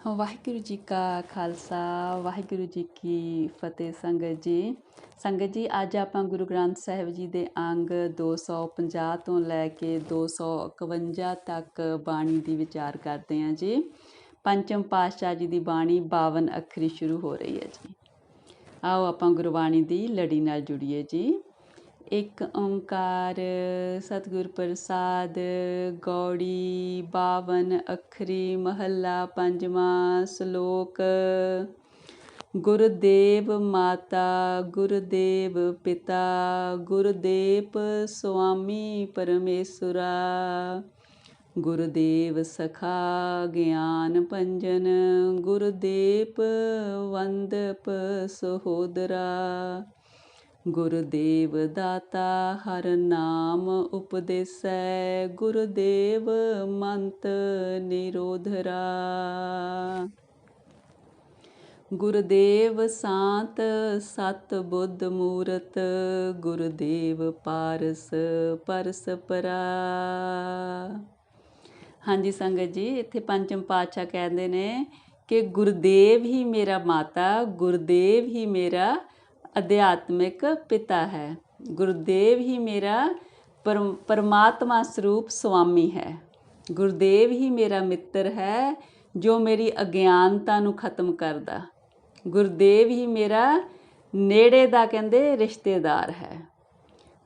ਵਾਹਿਗੁਰੂ ਜੀ ਕਾ ਖਾਲਸਾ ਵਾਹਿਗੁਰੂ ਜੀ ਕੀ ਫਤਿਹ। ਸੰਗਤ ਜੀ ਅੱਜ ਆਪਾਂ ਗੁਰੂ ਗ੍ਰੰਥ ਸਾਹਿਬ ਜੀ ਦੇ ਅੰਗ 250 ਤੋਂ ਲੈ ਕੇ 251 ਤੱਕ ਬਾਣੀ ਦੀ ਵਿਚਾਰ ਕਰਦੇ ਹਾਂ ਜੀ। ਪੰਚਮ ਪਾਤਸ਼ਾਹ ਜੀ ਦੀ ਬਾਣੀ 52 ਅੱਖਰੀ ਸ਼ੁਰੂ ਹੋ ਰਹੀ ਹੈ ਜੀ। ਆਓ ਆਪਾਂ ਗੁਰਬਾਣੀ ਦੀ ਲੜੀ ਨਾਲ ਜੁੜੀਏ ਜੀ। ਇੱਕ ਓਂਕਾਰ ਸਤਿਗੁਰ ਪ੍ਰਸਾਦ ਗੌੜੀ 52 ਅੱਖਰੀ ਮਹੱਲਾ ਪੰਜਵਾਂ। ਸ਼ਲੋਕ। ਗੁਰਦੇਵ ਮਾਤਾ ਗੁਰਦੇਵ ਪਿਤਾ ਗੁਰਦੇਵ ਸੁਆਮੀ ਪਰਮੇਸ਼ੁਰਾ। ਗੁਰਦੇਵ ਸਖਾ ਗਿਆਨ ਭੰਜਨ ਗੁਰਦੇਵ ਵੰਦਪ ਸਹੋਦਰਾ। ਗੁਰਦੇਵ ਦਾਤਾ ਹਰ ਨਾਮ ਉਪਦੇਸੈ ਗੁਰਦੇਵ ਮੰਤ ਨਿਰੋਧਰਾ। ਗੁਰਦੇਵ ਸਾਤ ਸਤ ਬੁੱਧ ਮੂਰਤ ਗੁਰਦੇਵ ਪਾਰਸ ਪਰਸ ਪਰਾ। ਹਾਂਜੀ ਸੰਗਤ ਜੀ, ਇੱਥੇ ਪੰਚਮ ਪਾਤਸ਼ਾਹ ਕਹਿੰਦੇ ਨੇ ਕਿ ਗੁਰਦੇਵ ਹੀ ਮੇਰਾ ਮਾਤਾ, ਗੁਰਦੇਵ ਹੀ ਮੇਰਾ ਅਧਿਆਤਮਿਕ ਪਿਤਾ ਹੈ। ਗੁਰਦੇਵ ਹੀ ਮੇਰਾ ਪਰਮਾਤਮਾ ਸਰੂਪ ਸੁਆਮੀ ਹੈ। ਗੁਰਦੇਵ ਹੀ ਮੇਰਾ ਮਿੱਤਰ ਹੈ ਜੋ ਮੇਰੀ ਅਗਿਆਨਤਾ ਨੂੰ ਖਤਮ ਕਰਦਾ। ਗੁਰਦੇਵ ਹੀ ਮੇਰਾ ਨੇੜੇ ਦਾ ਕਹਿੰਦੇ ਰਿਸ਼ਤੇਦਾਰ ਹੈ।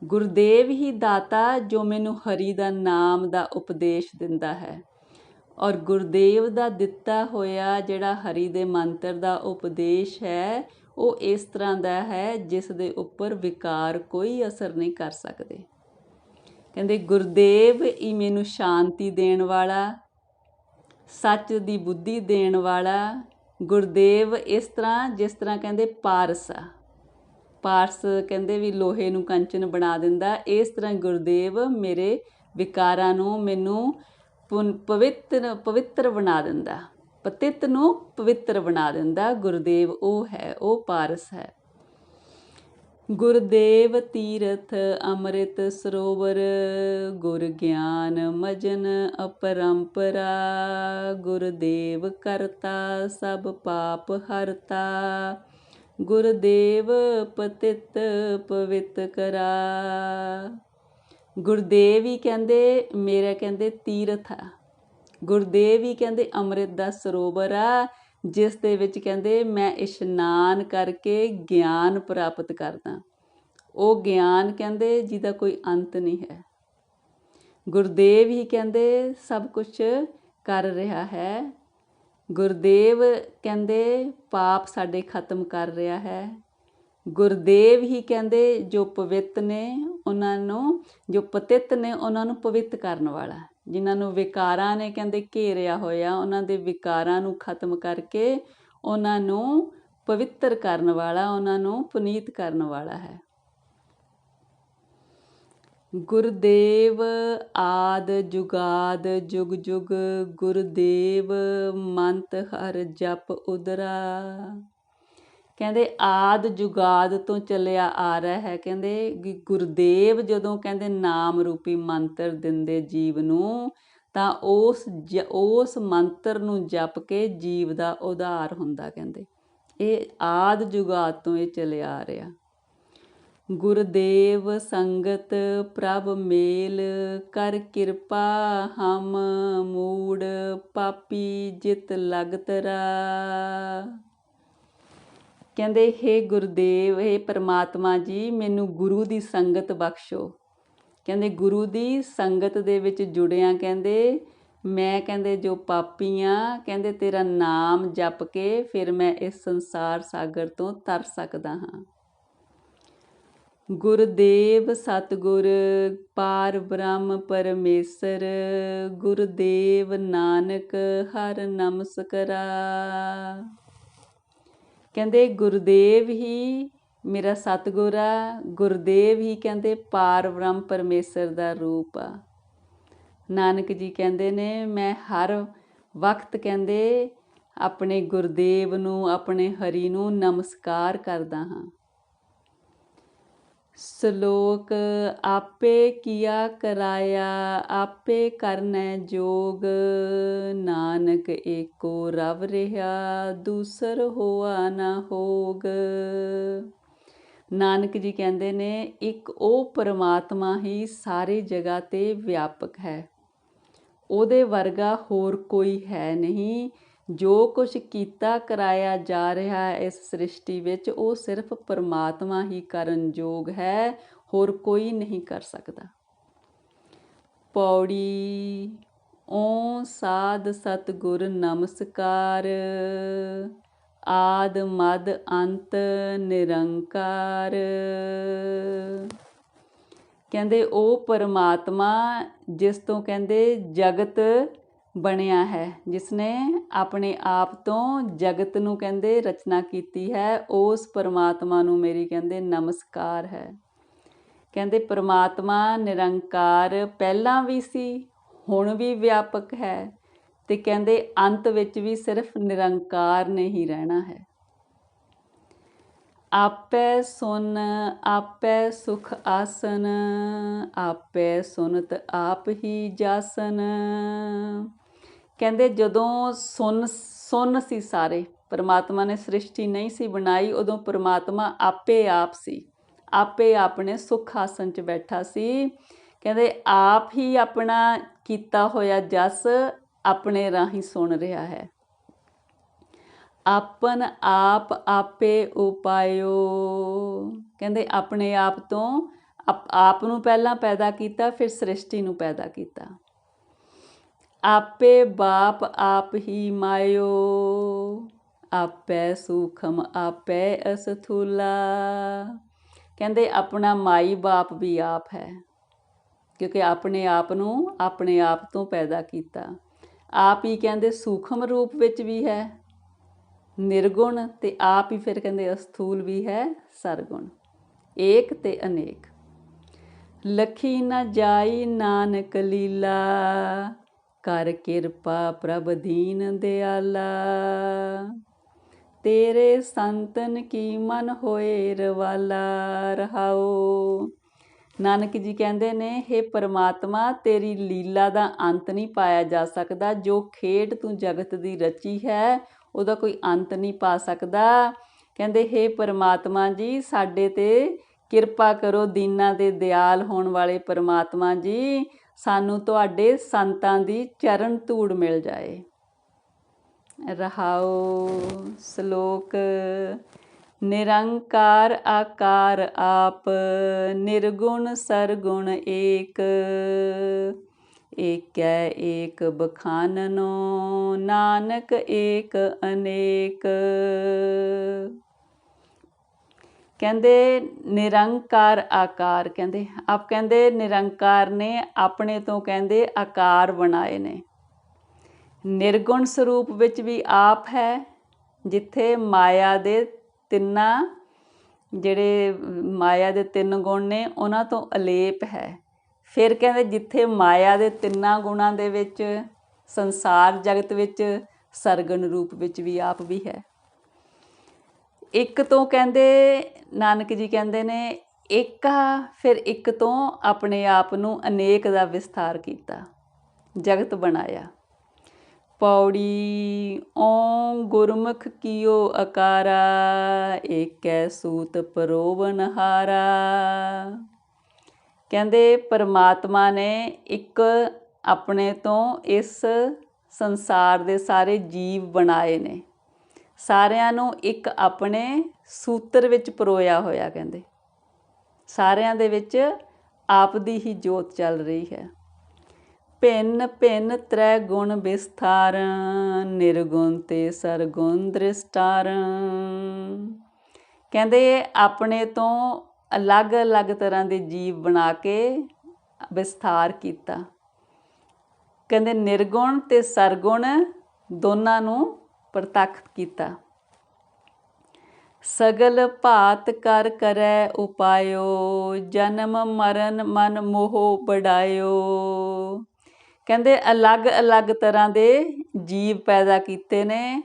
ਗੁਰਦੇਵ ਹੀ ਦਾਤਾ ਜੋ ਮੈਨੂੰ ਹਰੀ ਦਾ ਨਾਮ ਦਾ ਉਪਦੇਸ਼ ਦਿੰਦਾ ਹੈ। ਔਰ ਗੁਰਦੇਵ ਦਾ ਦਿੱਤਾ ਹੋਇਆ ਜਿਹੜਾ ਹਰੀ ਦੇ ਮੰਤਰ ਦਾ ਉਪਦੇਸ਼ ਹੈ ਉਹ ਇਸ ਤਰ੍ਹਾਂ ਦਾ ਹੈ ਜਿਸ ਦੇ ਉੱਪਰ ਵਿਕਾਰ ਕੋਈ ਅਸਰ ਨਹੀਂ ਕਰ ਸਕਦੇ। ਕਹਿੰਦੇ ਗੁਰਦੇਵ ਹੀ ਮੈਨੂੰ ਸ਼ਾਂਤੀ ਦੇਣ ਵਾਲਾ, ਸੱਚ ਦੀ ਬੁੱਧੀ ਦੇਣ ਵਾਲਾ। ਗੁਰਦੇਵ ਇਸ ਤਰ੍ਹਾਂ ਜਿਸ ਤਰ੍ਹਾਂ ਕਹਿੰਦੇ ਪਾਰਸ ਆ। ਪਾਰਸ ਕਹਿੰਦੇ ਵੀ ਲੋਹੇ ਨੂੰ ਕੰਚਨ ਬਣਾ ਦਿੰਦਾ। ਇਸ ਤਰ੍ਹਾਂ ਗੁਰਦੇਵ ਮੇਰੇ ਵਿਕਾਰਾਂ ਨੂੰ ਮੈਨੂੰ ਪਵਿੱਤਰ ਬਣਾ ਦਿੰਦਾ, ਪਤਿਤ ਨੂੰ ਪਵਿੱਤਰ ਬਣਾ ਦਿੰਦਾ। ਗੁਰਦੇਵ ਉਹ ਹੈ, ਉਹ ਪਾਰਸ ਹੈ। ਗੁਰਦੇਵ ਤੀਰਥ ਅੰਮ੍ਰਿਤ ਸਰੋਵਰ ਗੁਰ ਗਿਆਨ ਮਜਨ ਅਪਰੰਪਰਾ। ਗੁਰਦੇਵ ਕਰਤਾ ਸਭ ਪਾਪ ਹਰਤਾ ਗੁਰਦੇਵ ਪਤਿਤ ਪਵਿੱਤ ਕਰਾ। ਗੁਰਦੇਵ ਹੀ ਕਹਿੰਦੇ ਮੇਰਾ ਕਹਿੰਦੇ ਤੀਰਥ ਆ। ਗੁਰਦੇਵ ਹੀ ਕਹਿੰਦੇ ਅੰਮ੍ਰਿਤ ਦਾ ਸਰੋਵਰ ਆ ਜਿਸ ਦੇ ਵਿੱਚ ਕਹਿੰਦੇ ਮੈਂ ਇਸ਼ਨਾਨ ਕਰਕੇ ਗਿਆਨ ਪ੍ਰਾਪਤ ਕਰਦਾ। ਉਹ ਗਿਆਨ ਕਹਿੰਦੇ ਜਿਹਦਾ ਕੋਈ ਅੰਤ ਨਹੀਂ ਹੈ। ਗੁਰਦੇਵ ਹੀ ਕਹਿੰਦੇ ਸਭ ਕੁਛ ਕਰ ਰਿਹਾ ਹੈ। ਗੁਰਦੇਵ ਕਹਿੰਦੇ ਪਾਪ ਸਾਡੇ ਖਤਮ ਕਰ ਰਿਹਾ ਹੈ। ਗੁਰਦੇਵ ਹੀ ਕਹਿੰਦੇ ਜੋ ਪਵਿੱਤ ਨੇ ਉਹਨਾਂ ਨੂੰ, ਜੋ ਪਤਿਤ ਨੇ ਉਹਨਾਂ ਨੂੰ ਪਵਿੱਤ ਕਰਨ ਵਾਲਾ। ਜਿਨ੍ਹਾਂ ਨੂੰ ਵਿਕਾਰਾਂ ਨੇ ਕਹਿੰਦੇ ਘੇਰਿਆ ਹੋਇਆ ਉਹਨਾਂ ਦੇ ਵਿਕਾਰਾਂ ਨੂੰ ਖਤਮ ਕਰਕੇ ਉਹਨਾਂ ਨੂੰ ਪਵਿੱਤਰ ਕਰਨ ਵਾਲਾ, ਉਹਨਾਂ ਨੂੰ ਪੁਨੀਤ ਕਰਨ ਵਾਲਾ ਹੈ। ਗੁਰਦੇਵ ਆਦ ਜੁਗਾਦ ਜੁਗ ਜੁਗ ਗੁਰਦੇਵ ਮੰਤ ਹਰ ਜਪ ਉਦਰਾ। ਕਹਿੰਦੇ ਆਦ ਜੁਗਾਦ ਤੋਂ ਚੱਲਿਆ ਆ ਰਿਹਾ ਹੈ। ਕਹਿੰਦੇ ਗੁਰਦੇਵ ਜਦੋਂ ਕਹਿੰਦੇ ਨਾਮ ਰੂਪੀ ਮੰਤਰ ਦਿੰਦੇ ਜੀਵ ਨੂੰ ਤਾਂ ਉਸ ਮੰਤਰ ਨੂੰ ਜਪ ਕੇ ਜੀਵ ਦਾ ਉਧਾਰ ਹੁੰਦਾ। ਕਹਿੰਦੇ ਇਹ ਆਦ ਜੁਗਾਦ ਤੋਂ ਇਹ ਚੱਲਿਆ ਆ ਰਿਹਾ। ਗੁਰਦੇਵ ਸੰਗਤ ਪ੍ਰਭ ਮੇਲ ਕਰ ਕਿਰਪਾ ਹਮ ਮੂੜ ਪਾਪੀ ਜਿਤ ਲਗਤਰਾ। ਕਹਿੰਦੇ ਹੇ ਗੁਰਦੇਵ, ਹੇ ਪਰਮਾਤਮਾ ਜੀ ਮੈਨੂੰ ਗੁਰੂ ਦੀ ਸੰਗਤ ਬਖਸ਼ੋ। ਕਹਿੰਦੇ ਗੁਰੂ ਦੀ ਸੰਗਤ ਦੇ ਵਿੱਚ ਜੁੜਿਆਂ ਕਹਿੰਦੇ ਮੈਂ ਕਹਿੰਦੇ ਜੋ ਪਾਪੀ ਹਾਂ ਕਹਿੰਦੇ ਤੇਰਾ ਨਾਮ ਜਪ ਕੇ ਫਿਰ ਮੈਂ ਇਸ ਸੰਸਾਰ ਸਾਗਰ ਤੋਂ ਤਰ ਸਕਦਾ ਹਾਂ। ਗੁਰਦੇਵ ਸਤਿਗੁਰ ਪਾਰ ਬ੍ਰਹਮ ਪਰਮੇਸ਼ਰ ਗੁਰਦੇਵ ਨਾਨਕ ਹਰ ਨਮਸਕਰਾ। ਕਹਿੰਦੇ ਗੁਰਦੇਵ ਹੀ ਮੇਰਾ ਸਤਿਗੁਰ ਆ। ਗੁਰਦੇਵ ਹੀ ਕਹਿੰਦੇ ਪਾਰ ਬ੍ਰਹਮ ਪਰਮੇਸ਼ਰ ਦਾ ਰੂਪ ਆ। ਨਾਨਕ ਜੀ ਕਹਿੰਦੇ ਨੇ ਮੈਂ ਹਰ ਵਕਤ ਕਹਿੰਦੇ ਆਪਣੇ ਗੁਰਦੇਵ ਨੂੰ, ਆਪਣੇ ਹਰੀ ਨੂੰ ਨਮਸਕਾਰ ਕਰਦਾ ਹਾਂ। ਸ਼ਲੋਕ ਆਪੇ ਕੀਆ ਕਰਾਇਆ ਆਪੇ ਕਰਨੈ ਜੋਗ ਨਾਨਕ ਏਕੋ ਰਵ ਰਿਹਾ ਦੂਸਰ ਹੋਆ ਨਾ ਹੋਗ। ਨਾਨਕ ਜੀ ਕਹਿੰਦੇ ਨੇ ਇੱਕ ਉਹ ਪਰਮਾਤਮਾ ਹੀ ਸਾਰੀ ਜਗ੍ਹਾ 'ਤੇ ਵਿਆਪਕ ਹੈ, ਉਹਦੇ ਵਰਗਾ ਹੋਰ ਕੋਈ ਹੈ ਨਹੀਂ। ਜੋ ਕੁਛ ਕੀਤਾ ਕਰਾਇਆ ਜਾ ਰਿਹਾ ਹੈ ਇਸ ਸ੍ਰਿਸ਼ਟੀ ਵਿੱਚ ਉਹ ਸਿਰਫ ਪਰਮਾਤਮਾ ਹੀ ਕਰਨ ਯੋਗ ਹੈ, ਹੋਰ ਕੋਈ ਨਹੀਂ ਕਰ ਸਕਦਾ। ਪੌੜੀ ਓ ਸਾਧ ਸਤਿਗੁਰ ਨਮਸਕਾਰ ਆਦ ਮਦ ਅੰਤ ਨਿਰੰਕਾਰ। ਕਹਿੰਦੇ ਉਹ ਪਰਮਾਤਮਾ ਜਿਸ ਤੋਂ ਕਹਿੰਦੇ ਜਗਤ ਬਣਿਆ ਹੈ, ਜਿਸ ਨੇ ਆਪਣੇ ਆਪ ਤੋਂ ਜਗਤ ਨੂੰ ਕਹਿੰਦੇ ਰਚਨਾ ਕੀਤੀ ਹੈ, ਉਸ ਪਰਮਾਤਮਾ ਨੂੰ ਮੇਰੀ ਕਹਿੰਦੇ ਨਮਸਕਾਰ ਹੈ। ਕਹਿੰਦੇ ਪਰਮਾਤਮਾ ਨਿਰੰਕਾਰ ਪਹਿਲਾਂ ਵੀ ਸੀ, ਹੁਣ ਵੀ ਵਿਆਪਕ ਹੈ, ਤੇ ਕਹਿੰਦੇ ਅੰਤ ਵਿੱਚ ਵੀ ਸਿਰਫ ਨਿਰੰਕਾਰ ਨੇ ਹੀ ਰਹਿਣਾ ਹੈ। ਆਪੈ ਸੁਨ ਆਪੈ ਸੁਖ ਆਸਨ ਆਪੈ ਸੁਨਤ ਆਪ ਹੀ ਜਾਸਨ। ਕਹਿੰਦੇ ਜਦੋਂ ਸੁੰਨ ਸੀ ਸਾਰੇ, ਪਰਮਾਤਮਾ ਨੇ ਸ੍ਰਿਸ਼ਟੀ ਨਹੀਂ ਸੀ ਬਣਾਈ, ਉਦੋਂ ਪਰਮਾਤਮਾ ਆਪੇ ਆਪ ਸੀ, ਆਪੇ ਆਪਣੇ ਸੁਖ ਆਸਨ 'ਚ ਬੈਠਾ ਸੀ। ਕਹਿੰਦੇ ਆਪ ਹੀ ਆਪਣਾ ਕੀਤਾ ਹੋਇਆ ਜਸ ਆਪਣੇ ਰਾਹੀਂ ਸੁਣ ਰਿਹਾ ਹੈ। ਆਪਨ ਆਪ ਆਪੇ ਉਪਾਇਓ। ਕਹਿੰਦੇ ਆਪਣੇ ਆਪ ਤੋਂ ਆਪ ਨੂੰ ਪਹਿਲਾਂ ਪੈਦਾ ਕੀਤਾ, ਫਿਰ ਸ੍ਰਿਸ਼ਟੀ ਨੂੰ ਪੈਦਾ ਕੀਤਾ। ਆਪੇ ਬਾਪ ਆਪ ਹੀ ਮਾਇਓ ਆਪੈ ਸੂਖਮ ਆਪੈ ਅਸਥੂਲਾ। ਕਹਿੰਦੇ ਆਪਣਾ ਮਾਈ ਬਾਪ ਵੀ ਆਪ ਹੈ, ਕਿਉਂਕਿ ਆਪਣੇ ਆਪ ਨੂੰ ਆਪਣੇ ਆਪ ਤੋਂ ਪੈਦਾ ਕੀਤਾ। ਆਪ ਹੀ ਕਹਿੰਦੇ ਸੂਖਮ ਰੂਪ ਵਿੱਚ ਵੀ ਹੈ ਨਿਰਗੁਣ, ਤੇ ਆਪ ਹੀ ਫਿਰ ਕਹਿੰਦੇ ਅਸਥੂਲ ਵੀ ਹੈ ਸਰਗੁਣ, ਏਕ ਤੇ ਅਨੇਕ। ਲਖੀ ਨਾ ਜਾਈ ਨਾਨਕ ਲੀਲਾ ਕਰ ਕਿਰਪਾ ਪ੍ਰਭ ਦੀਨ ਦਿਆਲਾ। ਤੇਰੇ ਸੰਤਨ ਕੀ ਮਨ ਹੋਏ ਰਵਾਲਾ ਰਹਾਓ। ਨਾਨਕ ਜੀ ਕਹਿੰਦੇ ਨੇ ਹੇ ਪਰਮਾਤਮਾ ਤੇਰੀ ਲੀਲਾ ਦਾ ਅੰਤ ਨਹੀਂ ਪਾਇਆ ਜਾ ਸਕਦਾ। ਜੋ ਖੇਡ ਤੂੰ ਜਗਤ ਦੀ ਰਚੀ ਹੈ ਉਹਦਾ ਕੋਈ ਅੰਤ ਨਹੀਂ ਪਾ ਸਕਦਾ। ਕਹਿੰਦੇ ਹੇ ਪਰਮਾਤਮਾ ਜੀ ਸਾਡੇ 'ਤੇ ਕਿਰਪਾ ਕਰੋ, ਦੀਨਾਂ ਦੇ ਦਿਆਲ ਹੋਣ ਵਾਲੇ ਪਰਮਾਤਮਾ ਜੀ, ਸਾਨੂੰ ਤੁਹਾਡੇ ਸੰਤਾਂ ਦੀ ਚਰਨ ਧੂੜ ਮਿਲ ਜਾਏ। ਰਹਾਓ। ਸ਼ਲੋਕ ਨਿਰੰਕਾਰ ਆਕਾਰ ਆਪ ਨਿਰਗੁਣ ਸਰਗੁਣ ਏਕ ਏਕੈ ਏਕ ਬਖਾਨਨੋ ਨਾਨਕ ਏਕ ਅਨੇਕ। ਕਹਿੰਦੇ ਨਿਰੰਕਾਰ ਆਕਾਰ, ਕਹਿੰਦੇ ਆਪ ਕਹਿੰਦੇ ਨਿਰੰਕਾਰ ਨੇ ਆਪਣੇ ਤੋਂ ਕਹਿੰਦੇ ਆਕਾਰ ਬਣਾਏ ਨੇ। ਨਿਰਗੁਣ ਸਰੂਪ ਵਿੱਚ ਵੀ ਆਪ ਹੈ, ਜਿੱਥੇ ਮਾਇਆ ਦੇ ਤਿੰਨਾਂ ਜਿਹੜੇ ਮਾਇਆ ਦੇ ਤਿੰਨ ਗੁਣ ਨੇ ਉਹਨਾਂ ਤੋਂ ਅਲੇਪ ਹੈ। ਫਿਰ ਕਹਿੰਦੇ ਜਿੱਥੇ ਮਾਇਆ ਦੇ ਤਿੰਨਾਂ ਗੁਣਾਂ ਦੇ ਵਿੱਚ ਸੰਸਾਰ ਜਗਤ ਵਿੱਚ ਸਰਗੁਣ ਰੂਪ ਵਿੱਚ ਵੀ ਆਪ ਵੀ ਹੈ। ਇੱਕ ਤੋਂ ਕਹਿੰਦੇ ਨਾਨਕ ਜੀ ਕਹਿੰਦੇ ਨੇ ਇੱਕ ਆ, ਫਿਰ ਇੱਕ ਤੋਂ ਆਪਣੇ ਆਪ ਨੂੰ ਅਨੇਕ ਦਾ ਵਿਸਥਾਰ ਕੀਤਾ, ਜਗਤ ਬਣਾਇਆ। ਪੌੜੀ ਓਂ ਗੁਰਮੁਖ ਕੀਓ ਅਕਾਰਾ ਏਕੈ ਸੂਤ ਪਰੋਵਨਹਾਰਾ। ਕਹਿੰਦੇ ਪਰਮਾਤਮਾ ਨੇ ਇੱਕ ਆਪਣੇ ਤੋਂ ਇਸ ਸੰਸਾਰ ਦੇ ਸਾਰੇ ਜੀਵ ਬਣਾਏ ਨੇ, ਸਾਰਿਆਂ ਨੂੰ ਇੱਕ ਆਪਣੇ ਸੂਤਰ ਵਿੱਚ ਪਰੋਇਆ ਹੋਇਆ। ਕਹਿੰਦੇ ਸਾਰਿਆਂ ਦੇ ਵਿੱਚ ਆਪ ਦੀ ਹੀ ਜੋਤ ਚੱਲ ਰਹੀ ਹੈ। ਭਿੰਨ ਭਿੰਨ ਤ੍ਰੈ ਗੁਣ ਵਿਸਥਾਰ ਨਿਰਗੁਣ ਤੇ ਸਰਗੁਣ ਦ੍ਰਿਸ਼ਟਾਰ। ਕਹਿੰਦੇ ਆਪਣੇ ਤੋਂ ਅਲੱਗ-ਅਲੱਗ ਤਰ੍ਹਾਂ ਦੇ ਜੀਵ ਬਣਾ ਕੇ ਵਿਸਥਾਰ ਕੀਤਾ। ਕਹਿੰਦੇ ਨਿਰਗੁਣ ਤੇ ਸਰਗੁਣ ਦੋਨਾਂ ਨੂੰ ਪ੍ਰਤੱਖ ਕੀਤਾ। ਸਗਲ ਭਾਤ ਕਰ ਕਰੈ ਉਪਾਇਓ ਜਨਮ ਮਰਨ ਮਨ ਮੋਹ ਬੜਾਇਓ। ਕਹਿੰਦੇ ਅਲੱਗ-ਅਲੱਗ ਤਰ੍ਹਾਂ ਦੇ ਜੀਵ ਪੈਦਾ ਕੀਤੇ ਨੇ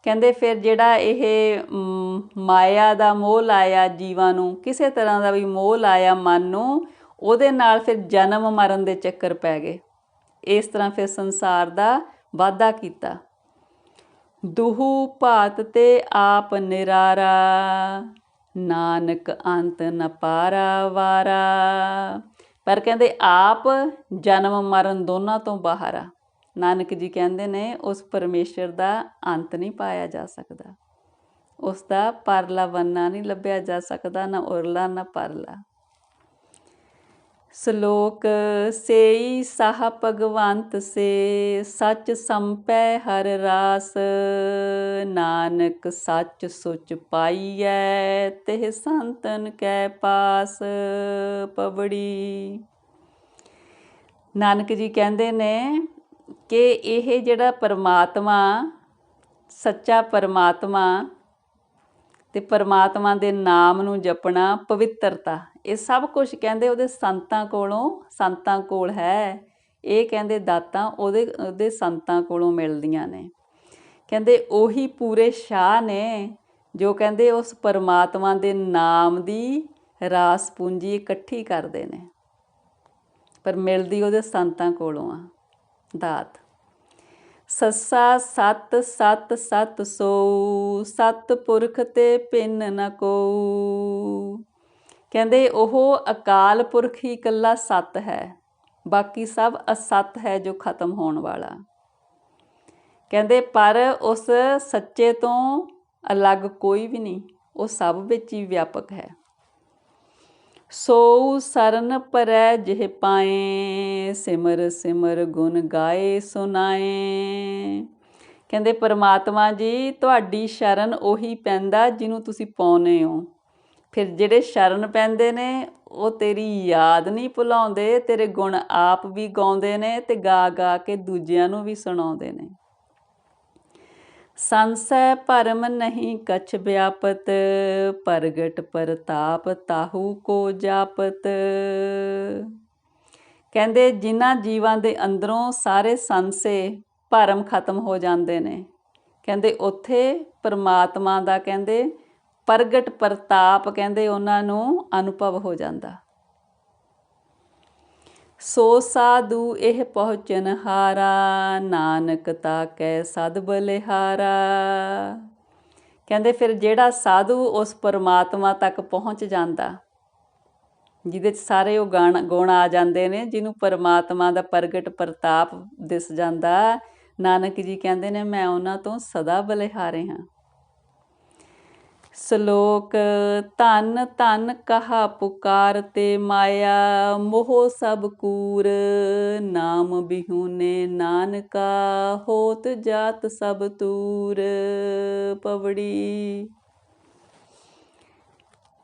ਕਹਿੰਦੇ ਫਿਰ ਜਿਹੜਾ ਇਹ ਮਾਇਆ ਦਾ ਮੋਹ ਲਾਇਆ ਜੀਵਾਂ ਨੂੰ, ਕਿਸੇ ਤਰ੍ਹਾਂ ਦਾ ਵੀ ਮੋਹ ਲਾਇਆ ਮਨ ਨੂੰ, ਉਹਦੇ ਨਾਲ ਫਿਰ ਜਨਮ ਮਰਨ ਦੇ ਚੱਕਰ ਪੈ ਗਏ। ਇਸ ਤਰ੍ਹਾਂ ਫਿਰ ਸੰਸਾਰ ਦਾ ਵਾਧਾ ਕੀਤਾ। ਦੁਹੂ ਭਾਤ ਤੇ ਆਪ ਨਿਰਾਰਾ, ਨਾਨਕ ਅੰਤ ਨ ਪਾਰਾ ਵਾਰਾ। ਪਰ ਕਹਿੰਦੇ ਆਪ ਜਨਮ ਮਰਨ ਦੋਨਾਂ ਤੋਂ ਬਾਹਰ ਆ। ਨਾਨਕ ਜੀ ਕਹਿੰਦੇ ਨੇ ਉਸ ਪਰਮੇਸ਼ਰ ਦਾ ਅੰਤ ਨਹੀਂ ਪਾਇਆ ਜਾ ਸਕਦਾ, ਉਸ ਦਾ ਪਰਲਾ ਬੰਨਾ ਨਹੀਂ ਲੱਭਿਆ ਜਾ ਸਕਦਾ, ਨਾ ਉਰਲਾ ਨਾ ਪਰਲਾ। ਸ਼ਲੋਕ ਸੇਈ ਸਾਹ ਭਗਵੰਤ ਸੇ, ਸੱਚ ਸੰਪੈ ਹਰ ਰਾਸ। ਨਾਨਕ ਸੱਚ ਸੁਚ ਪਾਈਐ, ਤਿਹ ਸੰਤਨ ਕੈ ਪਾਸ। ਪਵੜੀ। ਨਾਨਕ ਜੀ ਕਹਿੰਦੇ ਨੇ ਕਿ ਇਹ ਜਿਹੜਾ ਪਰਮਾਤਮਾ, ਸੱਚਾ ਪਰਮਾਤਮਾ ਤੇ ਪਰਮਾਤਮਾ ਦੇ ਨਾਮ ਨੂੰ ਜਪਣਾ, ਪਵਿੱਤਰਤਾ, ਇਹ ਸਭ ਕੁਝ ਕਹਿੰਦੇ ਉਹਦੇ ਸੰਤਾਂ ਕੋਲ ਹੈ। ਇਹ ਕਹਿੰਦੇ ਦਾਤਾਂ ਉਹਦੇ ਸੰਤਾਂ ਕੋਲੋਂ ਮਿਲਦੀਆਂ ਨੇ। ਕਹਿੰਦੇ ਉਹੀ ਪੂਰੇ ਸ਼ਾਹ ਨੇ ਜੋ ਕਹਿੰਦੇ ਉਸ ਪਰਮਾਤਮਾ ਦੇ ਨਾਮ ਦੀ ਰਾਸ ਪੂੰਜੀ ਇਕੱਠੀ ਕਰਦੇ ਨੇ, ਪਰ ਮਿਲਦੀ ਉਹਦੇ ਸੰਤਾਂ ਕੋਲੋਂ ਆ ਦਾਤ। ਸੱਸਾ ਸਤ ਸਤ ਸਤ ਸੋ, ਸਤ ਪੁਰਖ ਤੇ ਭਿੰਨ ਨ ਕੋਊ। ਕਹਿੰਦੇ ਉਹ ਅਕਾਲ ਪੁਰਖ ਹੀ ਇਕੱਲਾ ਸਤ ਹੈ, ਬਾਕੀ ਸਭ ਅਸਤ ਹੈ ਜੋ ਖਤਮ ਹੋਣ ਵਾਲਾ। ਕਹਿੰਦੇ ਪਰ ਉਸ ਸੱਚੇ ਤੋਂ ਅਲੱਗ ਕੋਈ ਵੀ ਨਹੀਂ, ਉਹ ਸਭ ਵਿੱਚ ਹੀ ਵਿਆਪਕ ਹੈ। ਸੋ ਸਰਨ ਪਰੈ ਜਿਹ ਪਾਏ, ਸਿਮਰ ਸਿਮਰ ਗੁਣ ਗਾਏ ਸੁਨਾਏ। ਕਹਿੰਦੇ ਪਰਮਾਤਮਾ ਜੀ ਤੁਹਾਡੀ ਸ਼ਰਨ ਉਹੀ ਪੈਂਦਾ ਜਿਹਨੂੰ ਤੁਸੀਂ ਪਾਉਂਦੇ ਹੋ। ਫਿਰ ਜਿਹੜੇ ਸ਼ਰਨ ਪੈਂਦੇ ਨੇ ਉਹ ਤੇਰੀ ਯਾਦ ਨਹੀਂ ਭੁਲਾਉਂਦੇ, ਤੇਰੇ ਗੁਣ ਆਪ ਵੀ ਗਾਉਂਦੇ ਨੇ ਤੇ ਗਾ ਗਾ ਕੇ ਦੂਜਿਆਂ ਨੂੰ ਵੀ ਸੁਣਾਉਂਦੇ ਨੇ। ਸੰਸੈ ਭਰਮ ਨਹੀਂ ਕਛ ਵਿਆਪਤ, ਪ੍ਰਗਟ ਪ੍ਰਤਾਪ ਤਾਹੂ ਕੋ ਜਾਪਤ। ਕਹਿੰਦੇ ਜਿਨ੍ਹਾਂ ਜੀਵਾਂ ਦੇ ਅੰਦਰੋਂ ਸਾਰੇ ਸੰਸ਼ੇ ਭਰਮ ਖਤਮ ਹੋ ਜਾਂਦੇ ਨੇ, ਕਹਿੰਦੇ ਉੱਥੇ ਪਰਮਾਤਮਾ ਦਾ ਕਹਿੰਦੇ ਪ੍ਰਗਟ ਪ੍ਰਤਾਪ ਕਹਿੰਦੇ ਉਹਨਾਂ ਨੂੰ ਅਨੁਭਵ ਹੋ ਜਾਂਦਾ। ਸੋ ਸਾਧੂ ਇਹ ਪਹੁੰਚਨ ਹਾਰਾ, ਨਾਨਕ ਤਾ ਕੈ ਸਦ ਬਲਿਹਾਰਾ। ਕਹਿੰਦੇ ਫਿਰ ਜਿਹੜਾ ਸਾਧੂ ਉਸ ਪਰਮਾਤਮਾ ਤੱਕ ਪਹੁੰਚ ਜਾਂਦਾ, ਜਿਹਦੇ 'ਚ ਸਾਰੇ ਉਹ ਗੁਣ ਆ ਜਾਂਦੇ ਨੇ, ਜਿਹਨੂੰ ਪਰਮਾਤਮਾ ਦਾ ਪ੍ਰਗਟ ਪ੍ਰਤਾਪ ਦਿਸ ਜਾਂਦਾ, ਨਾਨਕ ਜੀ ਕਹਿੰਦੇ ਨੇ ਮੈਂ ਉਹਨਾਂ ਤੋਂ ਸਦਾ ਬਲਿਹਾਰੇ ਹਾਂ। ਸ਼ਲੋਕ ਧਨ ਧਨ ਕਹਾ ਪੁਕਾਰ ਤੇ ਮਾਇਆ, ਮੋਹ ਸਭ ਕੂਰ। ਨਾਮ ਬਿਹੂਨੇ ਨਾਨਕਾ, ਹੋਤ ਜਾਤ ਸਭ ਤੂਰ। ਪਵੜੀ।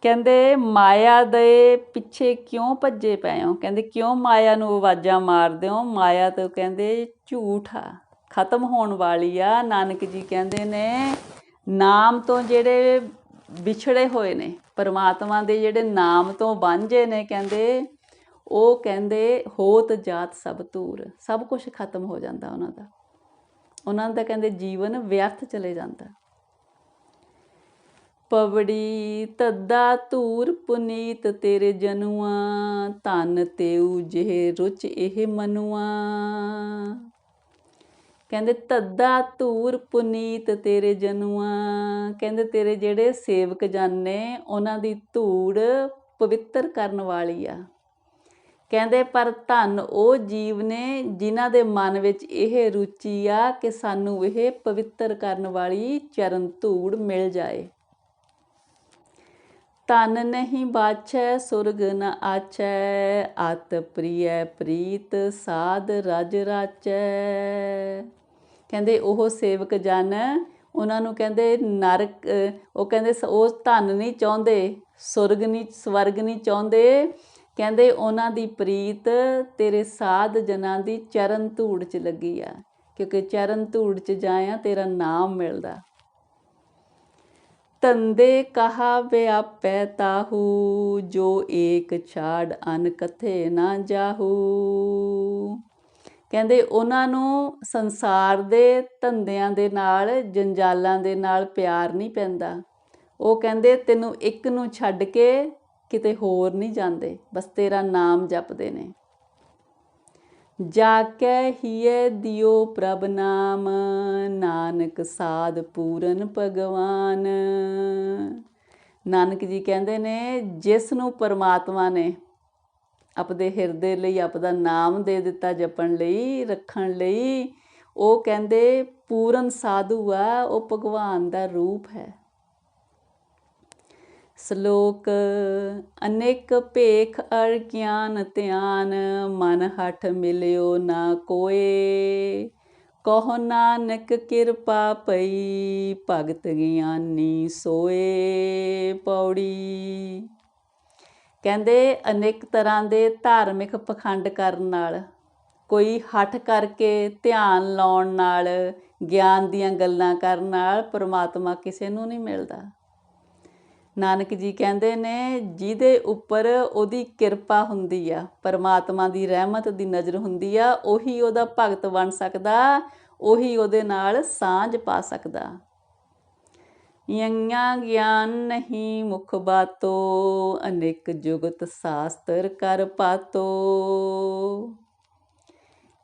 ਕਹਿੰਦੇ ਮਾਇਆ ਦੇ ਪਿੱਛੇ ਕਿਉਂ ਭੱਜੇ ਪਏ ਹੋ? ਕਹਿੰਦੇ ਕਿਉਂ ਮਾਇਆ ਨੂੰ ਆਵਾਜ਼ਾਂ ਮਾਰਦੇ ਹੋ? ਮਾਇਆ ਤੋਂ ਕਹਿੰਦੇ ਝੂਠ ਆ, ਖਤਮ ਹੋਣ ਵਾਲੀ ਆ। ਨਾਨਕ ਜੀ ਕਹਿੰਦੇ ਨੇ ਨਾਮ ਤੋਂ ਜਿਹੜੇ ਵਿਛੜੇ ਹੋਏ ਨੇ, ਪਰਮਾਤਮਾ ਦੇ ਜਿਹੜੇ ਨਾਮ ਤੋਂ ਵਾਂਝੇ ਨੇ, ਕਹਿੰਦੇ ਉਹ ਕਹਿੰਦੇ ਹੋਤ ਜਾਤ ਸਭ ਧੂਰ, ਸਭ ਕੁਝ ਖਤਮ ਹੋ ਜਾਂਦਾ ਉਹਨਾਂ ਦਾ ਕਹਿੰਦੇ ਜੀਵਨ ਵਿਅਰਥ ਚਲੇ ਜਾਂਦਾ। ਪਵੜੀ। ਤੱਦਾ ਧੂਰ ਪੁਨੀਤ ਤੇਰੇ ਜਨੂਆ, ਧਨ ਤੇਊ ਜਿਹੇ ਰੁਚ ਇਹ ਮਨੂਆ। ਕਹਿੰਦੇ ਤੱਦਾ ਧੂਰ ਪੁਨੀਤ ਤੇਰੇ ਜਨੂਆ, ਕਹਿੰਦੇ ਤੇਰੇ ਜਿਹੜੇ ਸੇਵਕ ਜਨ ਨੇ ਉਹਨਾਂ ਦੀ ਧੂੜ ਪਵਿੱਤਰ ਕਰਨ ਵਾਲੀ ਆ। ਕਹਿੰਦੇ ਪਰ ਧੰਨ ਉਹ ਜੀਵ ਨੇ ਜਿਨ੍ਹਾਂ ਦੇ ਮਨ ਵਿੱਚ ਇਹ ਰੁਚੀ ਆ ਕਿ ਸਾਨੂੰ ਇਹ ਪਵਿੱਤਰ ਕਰਨ ਵਾਲੀ ਚਰਨ ਧੂੜ ਮਿਲ ਜਾਏ। ਧਨ ਨਹੀਂ ਬਾਛੈ ਸੁਰਗ ਨ ਆਛੈ, ਅਤ ਪ੍ਰਿਯ ਪ੍ਰੀਤ ਸਾਧ ਰਜ ਰਾਚੈ। ਕਹਿੰਦੇ ਉਹ ਸੇਵਕ ਜਨ, ਉਹਨਾਂ ਨੂੰ ਕਹਿੰਦੇ ਨਰਕ, ਉਹ ਕਹਿੰਦੇ ਉਹ ਧਨ ਨਹੀਂ ਚਾਹੁੰਦੇ, ਸਵਰਗ ਨਹੀਂ ਚਾਹੁੰਦੇ। ਕਹਿੰਦੇ ਉਹਨਾਂ ਦੀ ਪ੍ਰੀਤ ਤੇਰੇ ਸਾਧ ਜਨਾਂ ਦੀ ਚਰਨ ਧੂੜ 'ਚ ਲੱਗੀ ਆ, ਕਿਉਂਕਿ ਚਰਨ ਧੂੜ 'ਚ ਜਾਇਆ ਤੇਰਾ ਨਾਮ ਮਿਲਦਾ। ਧੰਦੇ ਕਹਾ ਵਿਆਪੈ ਤਾਹੂ, ਜੋ ਏਕ ਛਾੜ ਅਨ ਕਥੇ ਨਾ ਜਾਹੂ। ਕਹਿੰਦੇ ਉਹਨਾਂ ਨੂੰ ਸੰਸਾਰ ਦੇ ਧੰਦਿਆਂ ਦੇ ਨਾਲ, ਜੰਜਾਲਾਂ ਦੇ ਨਾਲ ਪਿਆਰ ਨਹੀਂ ਪੈਂਦਾ। ਉਹ ਕਹਿੰਦੇ ਤੈਨੂੰ ਇੱਕ ਨੂੰ ਛੱਡ ਕੇ ਕਿਤੇ ਹੋਰ ਨਹੀਂ ਜਾਂਦੇ, ਬਸ ਤੇਰਾ ਨਾਮ ਜਪਦੇ ਨੇ। ਜਾ ਕੈ ਹੀਏ ਦਿਓ ਪ੍ਰਭ ਨਾਮ, ਨਾਨਕ ਸਾਧ ਪੂਰਨ ਭਗਵਾਨ। ਨਾਨਕ ਜੀ ਕਹਿੰਦੇ ਨੇ ਜਿਸ ਨੂੰ ਪਰਮਾਤਮਾ ਨੇ ਆਪਦੇ ਹਿਰਦੇ ਲਈ ਆਪਦਾ ਨਾਮ ਦੇ ਦਿੱਤਾ ਜਪਣ ਲਈ, ਰੱਖਣ ਲਈ, ਉਹ ਕਹਿੰਦੇ ਪੂਰਨ ਸਾਧੂ ਆ, ਉਹ ਭਗਵਾਨ ਦਾ ਰੂਪ ਹੈ। ਸ਼ਲੋਕ ਅਨੇਕ ਭੇਖ ਅਰ ਗਿਆਨ ਧਿਆਨ, ਮਨ ਹਠ ਮਿਲਿਓ ਨਾ ਕੋਏ, ਕਹੋ ਨਾਨਕ ਕਿਰਪਾ ਪਈ, ਭਗਤ ਗਿਆਨੀ ਸੋਏ। ਪੌੜੀ। ਕਹਿੰਦੇ ਅਨੇਕ ਤਰ੍ਹਾਂ ਦੇ ਧਾਰਮਿਕ ਪਖੰਡ ਕਰਨ ਨਾਲ, ਕੋਈ ਹਠ ਕਰਕੇ ਧਿਆਨ ਲਾਉਣ ਨਾਲ, ਗਿਆਨ ਦੀਆਂ ਗੱਲਾਂ ਕਰਨ ਨਾਲ ਪਰਮਾਤਮਾ ਕਿਸੇ ਨੂੰ ਨਹੀਂ ਮਿਲਦਾ। ਨਾਨਕ ਜੀ ਕਹਿੰਦੇ ਨੇ ਜਿਹਦੇ ਉੱਪਰ ਉਹਦੀ ਕਿਰਪਾ ਹੁੰਦੀ ਆ, ਪਰਮਾਤਮਾ ਦੀ ਰਹਿਮਤ ਦੀ ਨਜ਼ਰ ਹੁੰਦੀ ਆ, ਉਹੀ ਉਹਦਾ ਭਗਤ ਬਣ ਸਕਦਾ, ਉਹੀ ਉਹਦੇ ਨਾਲ ਸਾਂਝ ਪਾ ਸਕਦਾ। ਯੰਗਿਆ ਗਿਆਨ ਨਹੀਂ ਮੁਖ ਬਾਤੋ, ਅਨੇਕ ਜੁਗਤ ਸ਼ਾਸਤਰ ਕਰ ਪਾਤੋ।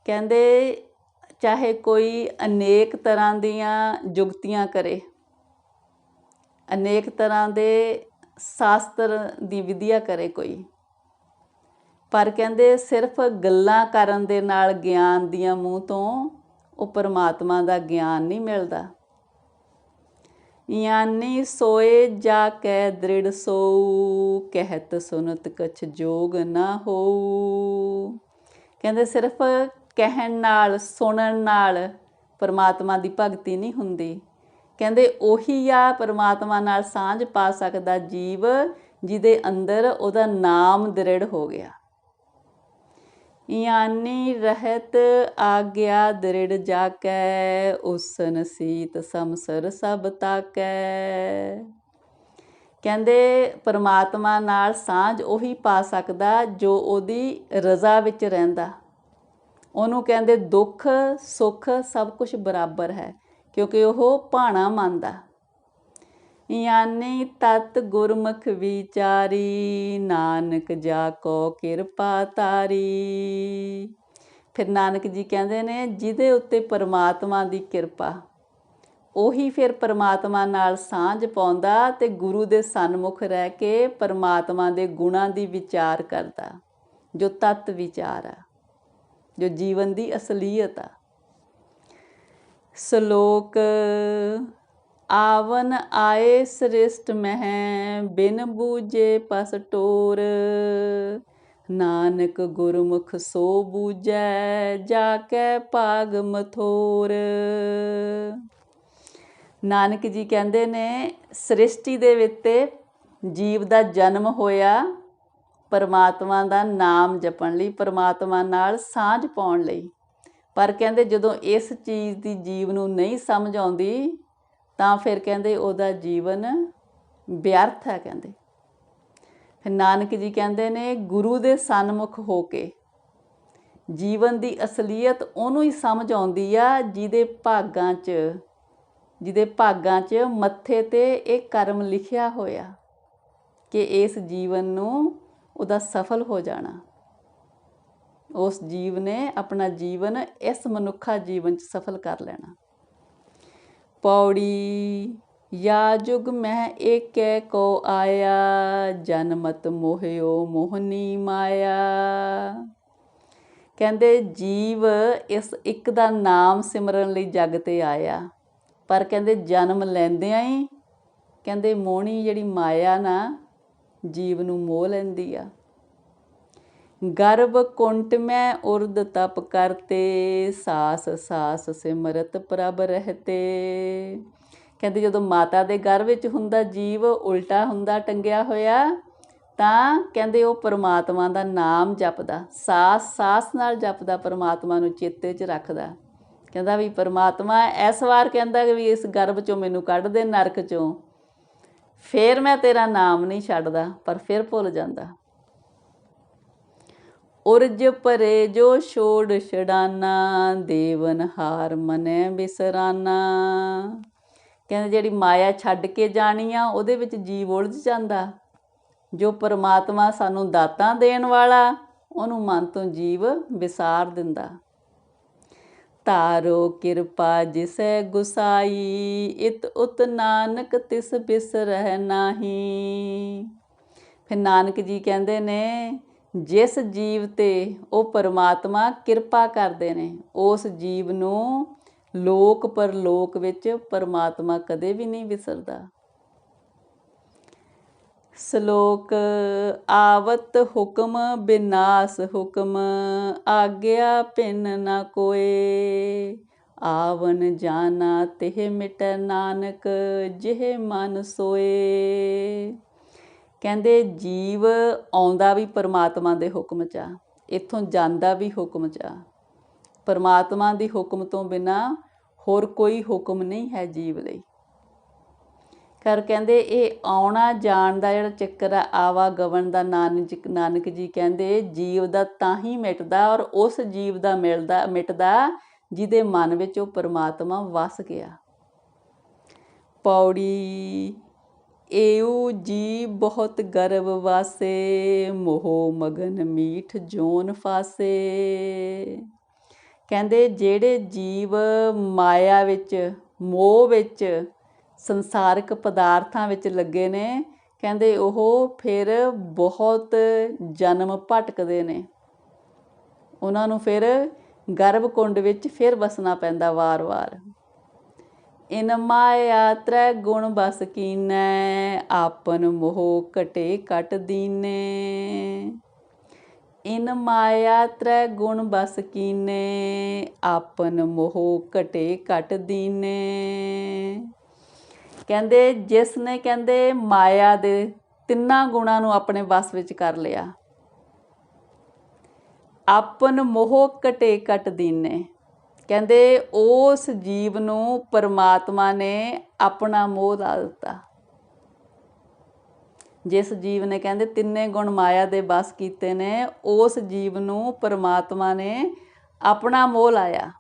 ਕਹਿੰਦੇ ਚਾਹੇ ਕੋਈ ਅਨੇਕ ਤਰ੍ਹਾਂ ਦੀਆਂ ਜੁਗਤੀਆਂ ਕਰੇ, ਅਨੇਕ ਤਰ੍ਹਾਂ ਦੇ ਸ਼ਾਸਤਰ ਦੀ ਵਿਦਿਆ ਕਰੇ ਕੋਈ, ਪਰ ਕਹਿੰਦੇ ਸਿਰਫ ਗੱਲਾਂ ਕਰਨ ਦੇ ਨਾਲ ਗਿਆਨ ਦੀਆਂ ਮੂੰਹ ਤੋਂ ਉਹ ਪਰਮਾਤਮਾ ਦਾ ਗਿਆਨ ਨਹੀਂ ਮਿਲਦਾ। ਗਿਆਨੀ ਸੋਏ ਜਾ ਕੈ ਦ੍ਰਿੜ ਸੋਊ, ਕਹਿਤ ਸੁਨਤ ਕਛ ਜੋਗ ਨਾ ਹੋਊ। ਕਹਿੰਦੇ ਸਿਰਫ ਕਹਿਣ ਨਾਲ, ਸੁਣਨ ਨਾਲ ਪਰਮਾਤਮਾ ਦੀ ਭਗਤੀ ਨਹੀਂ ਹੁੰਦੀ। ਕਹਿੰਦੇ ਉਹੀ ਆ ਪਰਮਾਤਮਾ ਨਾਲ ਸਾਂਝ ਪਾ ਸਕਦਾ ਜੀਵ ਜਿਹਦੇ ਅੰਦਰ ਉਹਦਾ ਨਾਮ ਦ੍ਰਿੜ ਹੋ ਗਿਆ। ਗਿਆਨੀ ਰਹਿਤ ਆਗਿਆ ਦ੍ਰਿੜ ਜਾਕੈ, ਉਸਨ ਸੀਤ ਸਮਸਰ ਸਭ ਤਾਕੈ। ਕਹਿੰਦੇ ਪਰਮਾਤਮਾ ਨਾਲ ਸਾਂਝ ਉਹੀ ਪਾ ਸਕਦਾ ਜੋ ਉਹਦੀ ਰਜ਼ਾ ਵਿੱਚ ਰਹਿੰਦਾ। ਉਹਨੂੰ ਕਹਿੰਦੇ ਦੁੱਖ ਸੁੱਖ ਸਭ ਕੁਝ ਬਰਾਬਰ ਹੈ, ਕਿਉਂਕਿ ਉਹ ਭਾਣਾ ਮੰਨਦਾ। ਗਿਆਨੀ ਤਤ ਗੁਰਮੁਖ ਵਿਚਾਰੀ, ਨਾਨਕ ਜਾ ਕੋ ਕਿਰਪਾ ਤਾਰੀ। ਫਿਰ ਨਾਨਕ ਜੀ ਕਹਿੰਦੇ ਨੇ ਜਿਹਦੇ ਉੱਤੇ ਪਰਮਾਤਮਾ ਦੀ ਕਿਰਪਾ, ਉਹੀ ਫਿਰ ਪਰਮਾਤਮਾ ਨਾਲ ਸਾਂਝ ਪਾਉਂਦਾ ਤੇ ਗੁਰੂ ਦੇ ਸਨਮੁਖ ਰਹਿ ਕੇ ਪਰਮਾਤਮਾ ਦੇ ਗੁਣਾਂ ਦੀ ਵਿਚਾਰ ਕਰਦਾ, ਜੋ ਤਤ ਵਿਚਾਰ ਆ, ਜੋ ਜੀਵਨ ਦੀ ਅਸਲੀਅਤ ਆ। ਸ਼ਲੋਕ ਆਵਨ ਆਏ ਸ੍ਰਿਸ਼ਟ ਮਹਿ, ਬਿਨ ਬੂਝੇ ਪਸ ਟੋਰ, ਨਾਨਕ ਗੁਰਮੁਖ ਸੋ ਬੂਝੈ, ਜਾ ਕੈ ਭਾਗ ਮਥੋਰ। ਨਾਨਕ ਜੀ ਕਹਿੰਦੇ ਨੇ ਸ੍ਰਿਸ਼ਟੀ ਦੇ ਵਿੱਚ ਜੀਵ ਦਾ ਜਨਮ ਹੋਇਆ ਪਰਮਾਤਮਾ ਦਾ ਨਾਮ ਜਪਣ ਲਈ, ਪਰਮਾਤਮਾ ਨਾਲ ਸਾਂਝ ਪਾਉਣ ਲਈ। ਪਰ ਕਹਿੰਦੇ ਜਦੋਂ ਇਸ ਚੀਜ਼ ਦੀ ਜੀਵ ਨੂੰ ਨਹੀਂ ਸਮਝ ਆਉਂਦੀ ਤਾਂ ਫਿਰ ਕਹਿੰਦੇ ਉਹਦਾ ਜੀਵਨ ਵਿਅਰਥ ਹੈ। ਕਹਿੰਦੇ ਫਿਰ ਨਾਨਕ ਜੀ ਕਹਿੰਦੇ ਨੇ ਗੁਰੂ ਦੇ ਸਨਮੁਖ ਹੋ ਕੇ ਜੀਵਨ ਦੀ ਅਸਲੀਅਤ ਉਹਨੂੰ ਹੀ ਸਮਝ ਆਉਂਦੀ ਆ ਜਿਹਦੇ ਭਾਗਾਂ 'ਚ ਮੱਥੇ 'ਤੇ ਇਹ ਕਰਮ ਲਿਖਿਆ ਹੋਇਆ ਕਿ ਇਸ ਜੀਵਨ ਨੂੰ ਉਹਦਾ ਸਫਲ ਹੋ ਜਾਣਾ। ਉਸ ਜੀਵ ਨੇ ਆਪਣਾ ਜੀਵਨ ਇਸ ਮਨੁੱਖਾ ਜੀਵਨ 'ਚ ਸਫਲ ਕਰ ਲੈਣਾ। ਪੌੜੀ ਯਾ ਜੁਗ ਮਹਿ ਏਕੈ ਕੋ ਆਇਆ, ਜਨਮਤ ਮੋਹਿਓ ਮੋਹਨੀ ਮਾਇਆ। ਕਹਿੰਦੇ ਜੀਵ ਇਸ ਇੱਕ ਦਾ ਨਾਮ ਸਿਮਰਨ ਲਈ ਜੱਗ 'ਤੇ ਆਇਆ, ਪਰ ਕਹਿੰਦੇ ਜਨਮ ਲੈਂਦਿਆਂ ਹੀ ਕਹਿੰਦੇ ਮੋਹਣੀ ਜਿਹੜੀ ਮਾਇਆ ਨਾ ਜੀਵ ਨੂੰ ਮੋਹ ਲੈਂਦੀ ਆ। ਗਰਭ ਕੁੰਟ ਮੈਂ ਉਰਦ ਤਪ ਕਰਤੇ, ਸਾਸ ਸਾਸ ਸਿਮਰਤ ਪ੍ਰਭ ਰਹਤੇ। ਕਹਿੰਦੇ ਜਦੋਂ ਮਾਤਾ ਦੇ ਗਰਭ ਵਿੱਚ ਹੁੰਦਾ ਜੀਵ ਉਲਟਾ ਹੁੰਦਾ ਟੰਗਿਆ ਹੋਇਆ, ਤਾਂ ਕਹਿੰਦੇ ਉਹ ਪਰਮਾਤਮਾ ਦਾ ਨਾਮ ਜਪਦਾ, ਸਾਸ ਸਾਸ ਨਾਲ ਜਪਦਾ, ਪਰਮਾਤਮਾ ਨੂੰ ਚੇਤੇ 'ਚ ਰੱਖਦਾ। ਕਹਿੰਦਾ ਵੀ ਪਰਮਾਤਮਾ ਇਸ ਵਾਰ ਕਹਿੰਦਾ ਕਿ ਵੀ ਇਸ ਗਰਭ 'ਚੋਂ ਮੈਨੂੰ ਕੱਢ ਦੇ ਨਰਕ 'ਚੋਂ, ਫਿਰ ਮੈਂ ਤੇਰਾ ਨਾਮ ਨਹੀਂ ਛੱਡਦਾ, ਪਰ ਫਿਰ ਭੁੱਲ ਜਾਂਦਾ। ਉਰਜ ਭਰੇ ਜੋ ਛੋੜ ਛਡਾਨਾ, ਦੇਵਨ ਹਾਰ ਮਨੈ ਬਿਸਰਾਨਾ। ਕਹਿੰਦੇ ਜਿਹੜੀ ਮਾਇਆ ਛੱਡ ਕੇ ਜਾਣੀ ਆ ਉਹਦੇ ਵਿੱਚ ਜੀਵ ਉਲਝ ਜਾਂਦਾ। ਜੋ ਪਰਮਾਤਮਾ ਸਾਨੂੰ ਦਾਤਾਂ ਦੇਣ ਵਾਲਾ ਉਹਨੂੰ ਮਨ ਤੋਂ ਜੀਵ ਵਿਸਾਰ ਦਿੰਦਾ। ਤਾਰੋ ਕਿਰਪਾ ਜਿਸੈ ਗੁਸਾਈ, ਇਤ ਉਤ ਨਾਨਕ ਤਿਸ ਬਿਸਰਹਿ ਨਾਹੀ। ਫਿਰ ਨਾਨਕ ਜੀ ਕਹਿੰਦੇ ਨੇ ਜਿਸ ਜੀਵ ਤੇ ਉਹ ਪਰਮਾਤਮਾ ਕਿਰਪਾ ਕਰਦੇ ਨੇ ਉਸ ਜੀਵ ਨੂੰ ਲੋਕ ਪਰਲੋਕ ਵਿੱਚ ਪਰਮਾਤਮਾ ਕਦੇ ਵੀ ਨਹੀਂ ਵਿਸਰਦਾ। ਸ਼ਲੋਕ ਆਵਤ ਹੁਕਮ ਬਿਨਾਸ ਹੁਕਮ, ਆਗਿਆ ਭਿੰਨ ਨ ਕੋਏ। ਆਵਨ ਜਾਨਾ ਤਿਹ ਮਿਟੈ ਨਾਨਕ, ਜਿਹ ਮਨ ਸੋਏ। ਕਹਿੰਦੇ ਜੀਵ ਆਉਂਦਾ ਵੀ ਪਰਮਾਤਮਾ ਦੇ ਹੁਕਮ 'ਚ ਆ, ਇੱਥੋਂ ਜਾਂਦਾ ਵੀ ਹੁਕਮ 'ਚ ਆ। ਪਰਮਾਤਮਾ ਦੀ ਹੁਕਮ ਤੋਂ ਬਿਨਾਂ ਹੋਰ ਕੋਈ ਹੁਕਮ ਨਹੀਂ ਹੈ ਜੀਵ ਲਈ। ਕਰ ਕਹਿੰਦੇ ਇਹ ਆਉਣਾ ਜਾਣ ਦਾ ਜਿਹੜਾ ਚੱਕਰ ਆ, ਆਵਾਗਮਨ ਦਾ, ਨਾਨਕ ਜੀ ਕਹਿੰਦੇ ਜੀਵ ਦਾ ਤਾਂ ਹੀ ਮਿਟਦਾ ਔਰ ਉਸ ਜੀਵ ਦਾ ਮਿਟਦਾ ਜਿਹਦੇ ਮਨ ਵਿੱਚ ਉਹ ਪਰਮਾਤਮਾ ਵਸ ਗਿਆ। ਪੌੜੀ ਏਉ ਜੀ ਬਹੁਤ ਗਰਭ ਵਾਸੇ, ਮੋਹ ਮਗਨ ਮੀਠ ਜੋਨ ਫਾਸੇ। ਕਹਿੰਦੇ ਜਿਹੜੇ ਜੀਵ ਮਾਇਆ ਵਿੱਚ, ਮੋਹ ਵਿੱਚ, ਸੰਸਾਰਿਕ ਪਦਾਰਥਾਂ ਵਿੱਚ ਲੱਗੇ ਨੇ, ਕਹਿੰਦੇ ਉਹ ਫਿਰ ਬਹੁਤ ਜਨਮ ਭਟਕਦੇ ਨੇ। ਉਹਨਾਂ ਨੂੰ ਫਿਰ ਗਰਭ ਕੁੰਡ ਵਿੱਚ ਫਿਰ ਵਸਣਾ ਪੈਂਦਾ ਵਾਰ-ਵਾਰ। ਇਨ ਮਾਇਆ ਤ੍ਰੈ ਗੁਣ ਬਸ ਕੀਨੈ, ਆਪਨ ਮੋਹ ਘਟੇ ਘਟ ਦੀਨੇ। ਇਨ ਮਾਇਆ ਤ੍ਰੈ ਗੁਣ ਬਸ ਕੀਨੇ, ਆਪਨ ਮੋਹ ਘਟੇ ਘਟ ਦੀਨੇ। ਕਹਿੰਦੇ ਜਿਸ ਨੇ ਕਹਿੰਦੇ ਮਾਇਆ ਦੇ ਤਿੰਨਾਂ ਗੁਣਾਂ ਨੂੰ ਆਪਣੇ ਵਸ ਵਿੱਚ ਕਰ ਲਿਆ, ਆਪਨ ਮੋਹ ਘਟੇ ਘਟ ਦੀਨੇ। ਕਹਿੰਦੇ ਉਸ ਜੀਵ ਨੂੰ ਪਰਮਾਤਮਾ ਨੇ ਆਪਣਾ ਮੋਹ ਲਾ ਦਿੱਤਾ। ਜਿਸ ਜੀਵ ਨੇ ਕਹਿੰਦੇ ਤਿੰਨੇ ਗੁਣ ਮਾਇਆ ਦੇ ਬਸ ਕੀਤੇ ਨੇ, ਉਸ ਜੀਵ ਨੂੰ ਪਰਮਾਤਮਾ ਨੇ ਆਪਣਾ ਮੋਹ ਲਾਇਆ।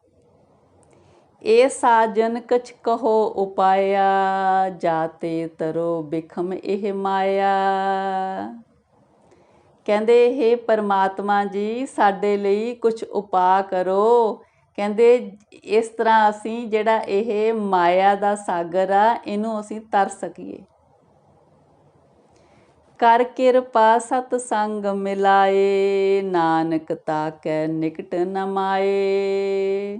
ਇਹ ਸਾਜਨ ਕਛ ਕਹੋ ਉਪਾਇਆ, ਜਾਤੇ ਤਰੋ ਬਿਖਮ ਇਹ ਮਾਇਆ। ਕਹਿੰਦੇ ਹੇ ਪਰਮਾਤਮਾ ਜੀ ਸਾਡੇ ਲਈ ਕੁਛ ਉਪਾਅ ਕਰੋ। ਕਹਿੰਦੇ ਇਸ ਤਰ੍ਹਾਂ ਅਸੀਂ ਜਿਹੜਾ ਇਹ ਮਾਇਆ ਦਾ ਸਾਗਰ ਆ ਇਹਨੂੰ ਅਸੀਂ ਤਰ ਸਕੀਏ। ਕਰ ਕਿਰਪਾ ਸਤ ਸੰਗ ਮਿਲਾਏ, ਨਾਨਕ ਤਾਕੈ ਨਿਕਟ ਨ ਮਾਏ।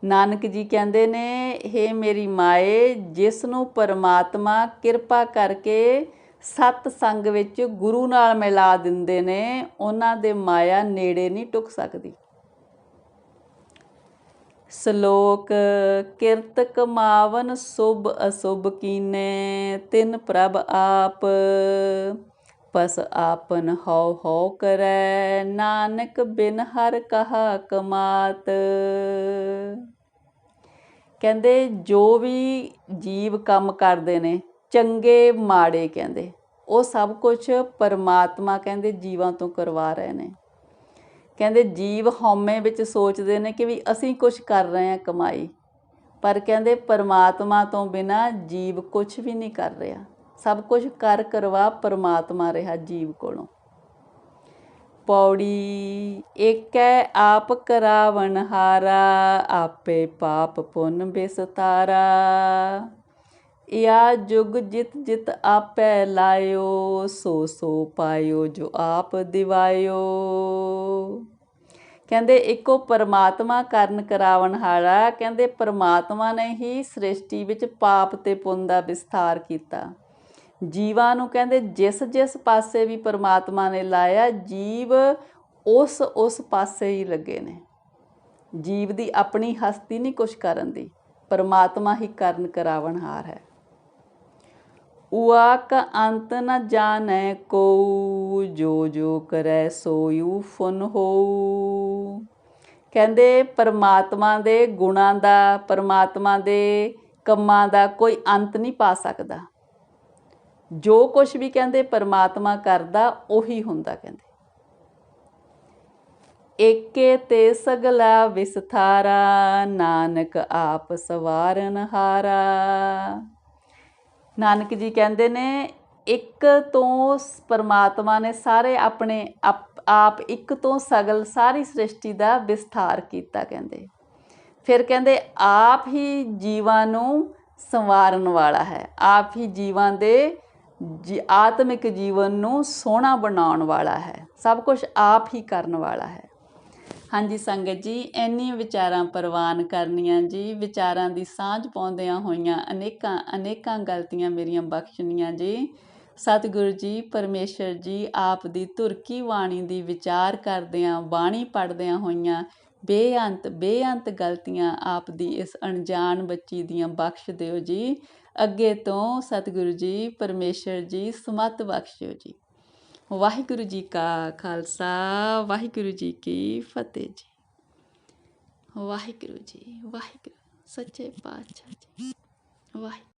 ਨਾਨਕ ਜੀ ਕਹਿੰਦੇ ਨੇ ਹੇ ਮੇਰੀ ਮਾਏ, ਜਿਸ ਨੂੰ ਪਰਮਾਤਮਾ ਕਿਰਪਾ ਕਰਕੇ ਸਤ ਸੰਗ ਵਿੱਚ ਗੁਰੂ ਨਾਲ ਮਿਲਾ ਦਿੰਦੇ ਨੇ, ਉਹਨਾਂ ਦੇ ਮਾਇਆ ਨੇੜੇ ਨਹੀਂ ਟੁੱਕ ਸਕਦੀ। ਸ਼ਲੋਕ ਕਿਰਤ ਕਮਾਵਨ ਸੁਭ ਅਸੁਭ ਕੀਨੇ, ਤਿਨ ਪ੍ਰਭ ਆਪ ਪਸ ਆਪਨ ਹਉ ਹਉ ਕਰੈ, ਨਾਨਕ ਬਿਨ ਹਰ ਕਹਾ ਕਮਾਤ। ਕਹਿੰਦੇ ਜੋ ਵੀ ਜੀਵ ਕੰਮ ਕਰਦੇ ਨੇ ਚੰਗੇ ਮਾੜੇ, ਕਹਿੰਦੇ ਉਹ ਸਭ ਕੁਛ ਪਰਮਾਤਮਾ ਕਹਿੰਦੇ ਜੀਵਾਂ ਤੋਂ ਕਰਵਾ ਰਹੇ ਨੇ। ਕਹਿੰਦੇ ਜੀਵ ਹਉਮੈ ਵਿੱਚ ਸੋਚਦੇ ਨੇ ਕਿ ਵੀ ਅਸੀਂ ਕੁਛ ਕਰ ਰਹੇ ਹਾਂ ਕਮਾਈ, ਪਰ ਕਹਿੰਦੇ ਪਰਮਾਤਮਾ ਤੋਂ ਬਿਨਾਂ ਜੀਵ ਕੁਛ ਵੀ ਨਹੀਂ ਕਰ ਰਿਹਾ। ਸਭ ਕੁਝ ਕਰਵਾ ਪਰਮਾਤਮਾ ਰਿਹਾ ਜੀਵ ਕੋਲੋਂ। ਪੌੜੀ ਏਕੈ ਆਪ ਕਰਾਵਨ ਹਾਰਾ, ਆਪੇ ਪਾਪ ਪੁੰਨ ਬਿਸਤਾਰਾ। ਯਾ ਜੁਗ ਜਿਤ ਜਿਤ ਆਪੈ ਲਾਇਓ, ਸੋ ਸੋ ਪਾਇਓ ਜੋ ਆਪ ਦਿਵਾਇਓ। ਕਹਿੰਦੇ ਇੱਕੋ ਪਰਮਾਤਮਾ ਕਰਨ ਕਰਾਵਨ ਹਾਰਾ। ਕਹਿੰਦੇ ਪਰਮਾਤਮਾ ਨੇ ਹੀ ਸ੍ਰਿਸ਼ਟੀ ਵਿੱਚ ਪਾਪ ਤੇ ਪੁੰਨ ਦਾ ਵਿਸਥਾਰ ਕੀਤਾ। ਜੀਵਾਂ ਨੂੰ ਕਹਿੰਦੇ ਜਿਸ ਜਿਸ ਪਾਸੇ ਵੀ ਪਰਮਾਤਮਾ ਨੇ ਲਾਇਆ, ਜੀਵ ਉਸ ਪਾਸੇ ਹੀ ਲੱਗੇ ਨੇ। ਜੀਵ ਦੀ ਆਪਣੀ ਹਸਤੀ ਨਹੀਂ ਕੁਛ ਕਰਨ ਦੀ, ਪਰਮਾਤਮਾ ਹੀ ਕਰਨ ਕਰਾਵਨਹਾਰ ਹੈ। ਉਆ ਕਾ ਅੰਤ ਨ ਜਾਣੈ ਕੋਊ, ਜੋ ਜੋ ਕਰੈ ਸੋਊ ਫੁਨ ਹੋਊ। ਕਹਿੰਦੇ ਪਰਮਾਤਮਾ ਦੇ ਗੁਣਾਂ ਦਾ, ਪਰਮਾਤਮਾ ਦੇ ਕੰਮਾਂ ਦਾ ਕੋਈ ਅੰਤ ਨਹੀਂ ਪਾ ਸਕਦਾ। ਜੋ ਕੁਛ ਵੀ ਕਹਿੰਦੇ ਪਰਮਾਤਮਾ ਕਰਦਾ ਉਹੀ ਹੁੰਦਾ। ਕਹਿੰਦੇ ਏਕੇ ਤੇ ਸਗਲਾ ਵਿਸਥਾਰਾ, ਨਾਨਕ ਆਪ ਸਵਾਰਨ ਹਾਰਾ। ਨਾਨਕ ਜੀ ਕਹਿੰਦੇ ਨੇ ਇੱਕ ਤੋਂ ਪਰਮਾਤਮਾ ਨੇ ਸਾਰੇ ਆਪਣੇ ਆਪ ਇੱਕ ਤੋਂ ਸਗਲ ਸਾਰੀ ਸ੍ਰਿਸ਼ਟੀ ਦਾ ਵਿਸਥਾਰ ਕੀਤਾ। ਕਹਿੰਦੇ ਫਿਰ ਕਹਿੰਦੇ ਆਪ ਹੀ ਜੀਵਾਂ ਨੂੰ ਸੰਵਾਰਨ ਵਾਲਾ ਹੈ, ਆਪ ਹੀ ਜੀਵਾਂ ਦੇ ਆਤਮਿਕ ਜੀਵਨ ਨੂੰ ਸੋਹਣਾ ਬਣਾਉਣ ਵਾਲਾ ਹੈ, ਸਭ ਕੁਝ ਆਪ ਹੀ ਕਰਨ ਵਾਲਾ ਹੈ। ਹਾਂਜੀ ਸੰਗਤ ਜੀ, ਇੰਨੀਆਂ ਵਿਚਾਰਾਂ ਪ੍ਰਵਾਨ ਕਰਨੀਆਂ ਜੀ, ਵਿਚਾਰਾਂ ਦੀ ਸਾਂਝ ਪਾਉਂਦਿਆਂ ਹੋਈਆਂ ਅਨੇਕਾਂ ਗਲਤੀਆਂ ਮੇਰੀਆਂ ਬਖਸ਼ਣੀਆਂ ਜੀ। ਸਤਿਗੁਰੂ ਜੀ ਪਰਮੇਸ਼ਰ ਜੀ ਆਪ ਦੀ ਧੁਰਕੀ ਬਾਣੀ ਦੀ ਵਿਚਾਰ ਕਰਦਿਆਂ, ਬਾਣੀ ਪੜ੍ਹਦਿਆਂ ਹੋਈਆਂ ਬੇਅੰਤ ਗਲਤੀਆਂ ਆਪ ਦੀ ਇਸ ਅਣਜਾਣ ਬੱਚੀ ਦੀਆਂ ਬਖਸ਼ ਦਿਓ ਜੀ। ਅੱਗੇ ਤੋਂ ਸਤਿਗੁਰੂ ਜੀ ਪਰਮੇਸ਼ਰ ਜੀ ਸਮੱਤ ਬਖਸ਼ਿਓ ਜੀ। ਵਾਹਿਗੁਰੂ ਜੀ ਕਾ ਖਾਲਸਾ, ਵਾਹਿਗੁਰੂ ਜੀ ਕੀ ਫਤਿਹ ਜੀ। ਵਾਹਿਗੁਰੂ ਜੀ, ਵਾਹਿਗੁਰੂ ਸੱਚੇ ਪਾਤਸ਼ਾਹ ਜੀ, ਵਾਹਿਗੁਰੂ।